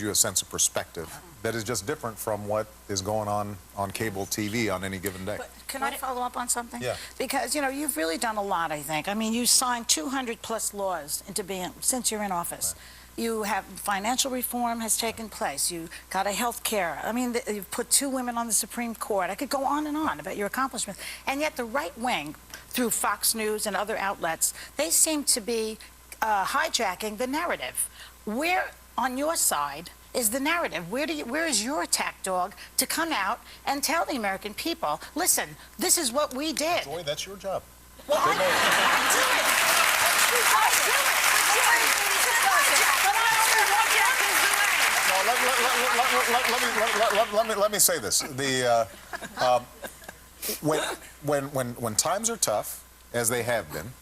you a sense of perspective that is just different from what is going on cable TV on any given day. But can I follow up on something? Yeah. Because, you know, you've really done a lot, I think. I mean, you signed 200+ laws into being, since you're in office. Right. You have financial reform has taken place. You got a health care. I mean, you've put 2 women on the Supreme Court. I could go on and on about your accomplishments. And yet the right wing, through Fox News and other outlets, they seem to be hijacking the narrative. Where, on your side, is the narrative? Where is your attack dog to come out and tell the American people, listen, this is what we did? Joy, that's your job. Well, I do it. Let me say this. When times are tough, as they have been,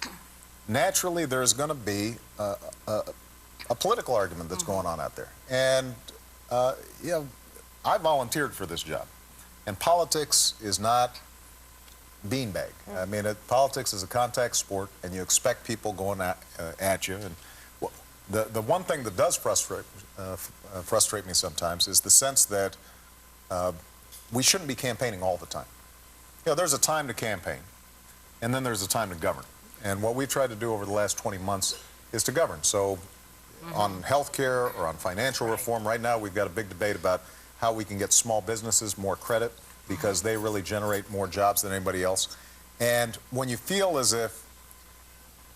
naturally there's going to be a political argument that's going on out there. And, you know, I volunteered for this job. And politics is not beanbag. I mean, politics is a contact sport, and you expect people going at you. And the one thing that does frustrate me sometimes is the sense that we shouldn't be campaigning all the time. You know, there's a time to campaign, and then there's a time to govern. And what we've tried to do over the last 20 months is to govern. So on health care or on financial reform, right now we've got a big debate about how we can get small businesses more credit because they really generate more jobs than anybody else. And when you feel as if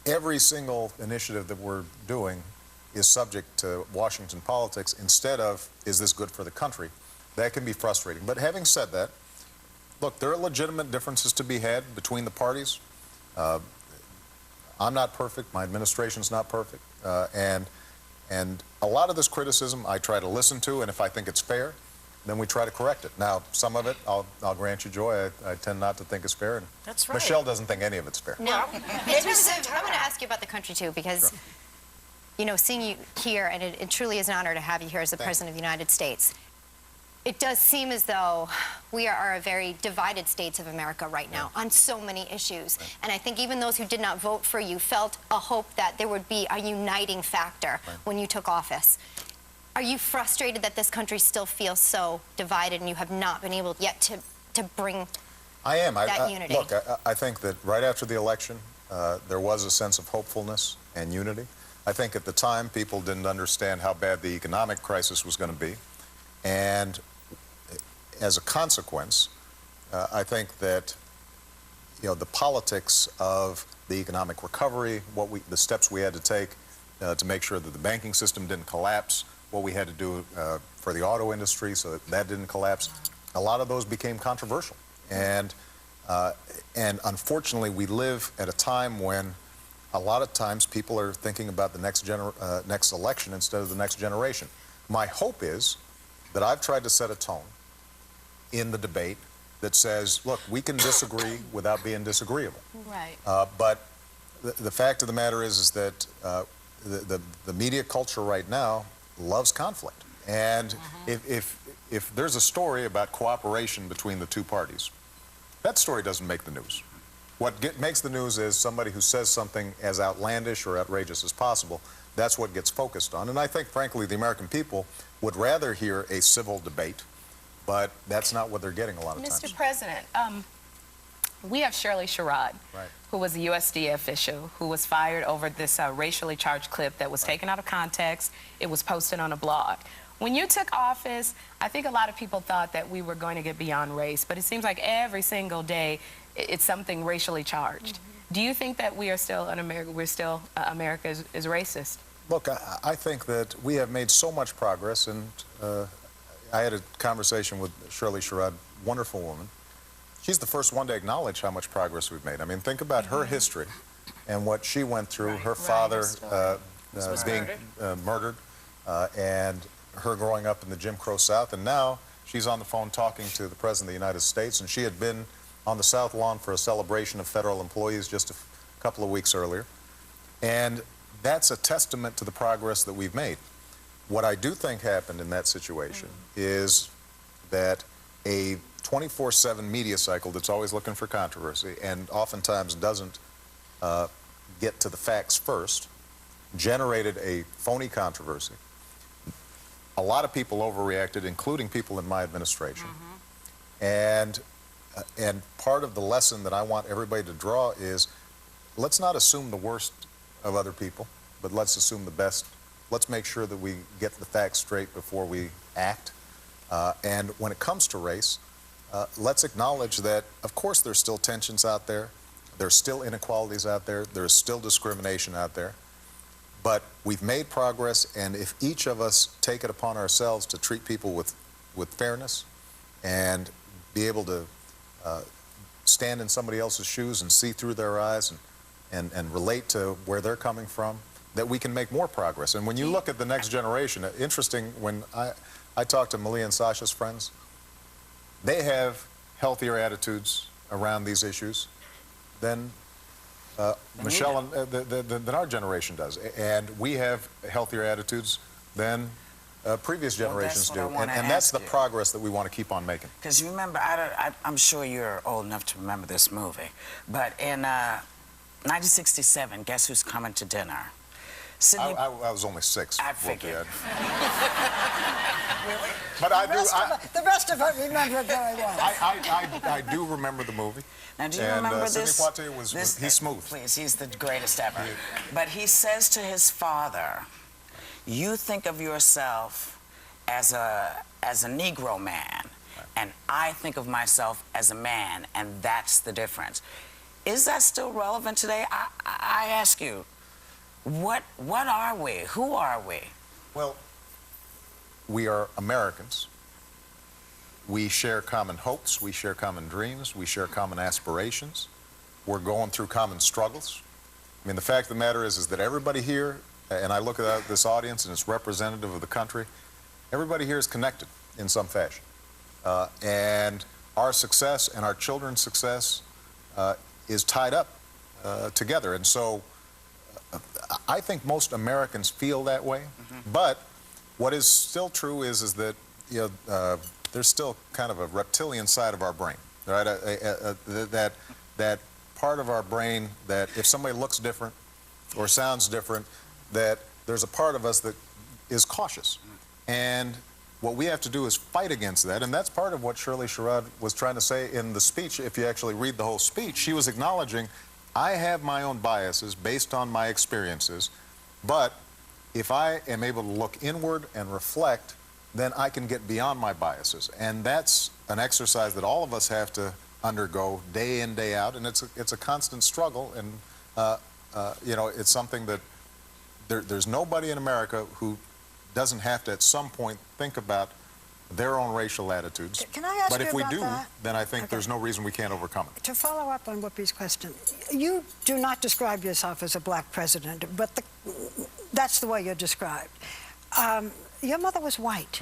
every single initiative that we're doing is subject to Washington politics instead of, is this good for the country, that can be frustrating. But having said that, look, there are legitimate differences to be had between the parties. I'm not perfect, my administration's not perfect, and a lot of this criticism I try to listen to, and if I think it's fair, then we try to correct it. Now, some of it, I'll grant you, Joy, I tend not to think is fair, and that's right. Michelle doesn't think any of it's fair. No. In terms of, I want to ask you about the country, too, because, sure, you know, seeing you here, and it truly is an honor to have you here as the President of the United States. It does seem as though we are a very divided states of America right now on so many issues. And I think even those who did not vote for you felt a hope that there would be a uniting factor when you took office. Are you frustrated that this country still feels so divided and you have not been able yet to bring that unity? Look, I think that right after the election, there was a sense of hopefulness and unity. I think at the time people didn't understand how bad the economic crisis was going to be. And as a consequence, I think that, you know, the politics of the economic recovery, the steps we had to take to make sure that the banking system didn't collapse, what we had to do for the auto industry so that didn't collapse, a lot of those became controversial. And unfortunately, we live at a time when a lot of times people are thinking about the next election instead of the next generation. My hope is that I've tried to set a tone in the debate that says, look, we can disagree without being disagreeable. Right. But the fact of the matter is that the media culture right now loves conflict. And if there's a story about cooperation between the two parties, that story doesn't make the news. What makes the news is somebody who says something as outlandish or outrageous as possible. That's what gets focused on. And I think, frankly, the American people would rather hear a civil debate, but that's not what they're getting a lot of times. Mr. President, we have Sherri, who was a USDA official, who was fired over this racially charged clip that was taken out of context. It was posted on a blog. When you took office, I think a lot of people thought that we were going to get beyond race, but it seems like every single day it's something racially charged. Do you think that we are still in America, America is racist? Look, I think that we have made so much progress, and I had a conversation with Sherri, wonderful woman. She's the first one to acknowledge how much progress we've made. I mean, think about her history and what she went through, her father being murdered, and her growing up in the Jim Crow South, and now she's on the phone talking to the President of the United States, and she had been on the South Lawn for a celebration of federal employees just a couple of weeks earlier. And that's a testament to the progress that we've made. What I do think happened in that situation is that a 24/7 media cycle that's always looking for controversy and oftentimes doesn't get to the facts first generated a phony controversy. a lot of people overreacted, including people in my administration. And part of the lesson that I want everybody to draw is, let's not assume the worst of other people, but let's assume the best. Let's make sure that we get the facts straight before we act. And when it comes to race, let's acknowledge that, of course, there's still tensions out there. There's still inequalities out there. There's still discrimination out there. But we've made progress, and if each of us take it upon ourselves to treat people with fairness and be able to stand in somebody else's shoes and see through their eyes and relate to where they're coming from, that we can make more progress. And when you look at the next generation, interesting, when I talk to Malia and Sasha's friends, they have healthier attitudes around these issues than Michelle and than our generation does, and we have healthier attitudes than previous generations do, and that's the progress that we want to keep on making. Because you remember, I'm sure you're old enough to remember this movie, but in 1967, guess who's coming to dinner? Sidney. I was only 6. I figured. Really? But The rest of it remember it very well. I do remember the movie. Now, do you remember Sidney this? Poitier he's smooth. Please, he's the greatest ever. But he says to his father, "You think of yourself as a Negro man, and I think of myself as a man, and that's the difference." Is that still relevant today? I ask you, what are we? Who are we? Well, we are Americans. We share common hopes, we share common dreams, we share common aspirations. We're going through common struggles. I mean, the fact of the matter is that everybody here, and I look at this audience and it's representative of the country, everybody here is connected in some fashion. And our success and our children's success is tied up together. And so I think most Americans feel that way. But what is still true is that, you know, there's still kind of a reptilian side of our brain, right? That part of our brain that if somebody looks different or sounds different, that there's a part of us that is cautious. And what we have to do is fight against that, and that's part of what Shirley Sherrod was trying to say in the speech. If you actually read the whole speech, she was acknowledging, I have my own biases based on my experiences, but if I am able to look inward and reflect, then I can get beyond my biases. And that's an exercise that all of us have to undergo day in, day out, and it's a constant struggle. And you know, it's something that there's nobody in America who doesn't have to at some point think about their own racial attitudes. Can I ask but you if we about do, that? then I think there's no reason we can't overcome it. To follow up on Whoopi's question, you do not describe yourself as a black president, but that's the way you're described. Your mother was white.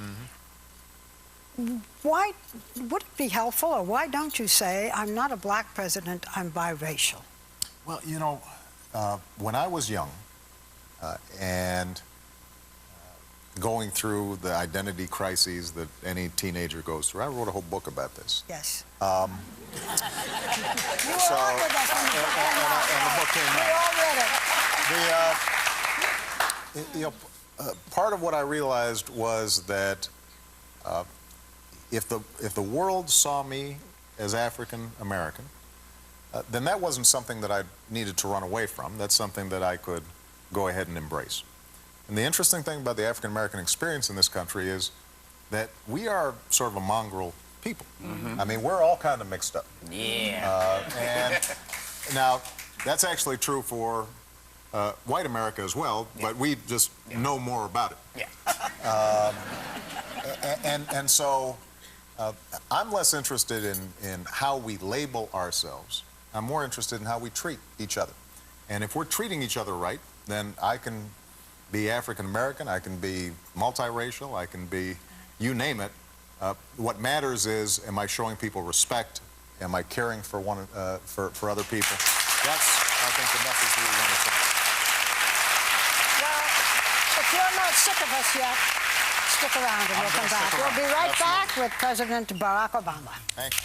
Why would it be helpful, or why don't you say, I'm not a black president, I'm biracial? Well, you know, when I was young and going through the identity crises that any teenager goes through, I wrote a whole book about this. Yes. You were on with us when and the book came out. We all read it. Part of what I realized was that if the world saw me as African American, then that wasn't something that I needed to run away from. That's something that I could go ahead and embrace. And the interesting thing about the African American experience in this country is that we are sort of a mongrel people. I mean, we're all kind of mixed up. Yeah. And now, that's actually true for white America as well, but we just know more about it. Yeah. And so I'm less interested in how we label ourselves. I'm more interested in how we treat each other. And if we're treating each other right, then I can be African American, I can be multiracial, I can be, you name it. What matters is, am I showing people respect? Am I caring for for other people? That's, I think, the message we want to send. Well, if you're not sick of us yet, stick around and we'll come back. We'll be right back with President Barack Obama. Thank you.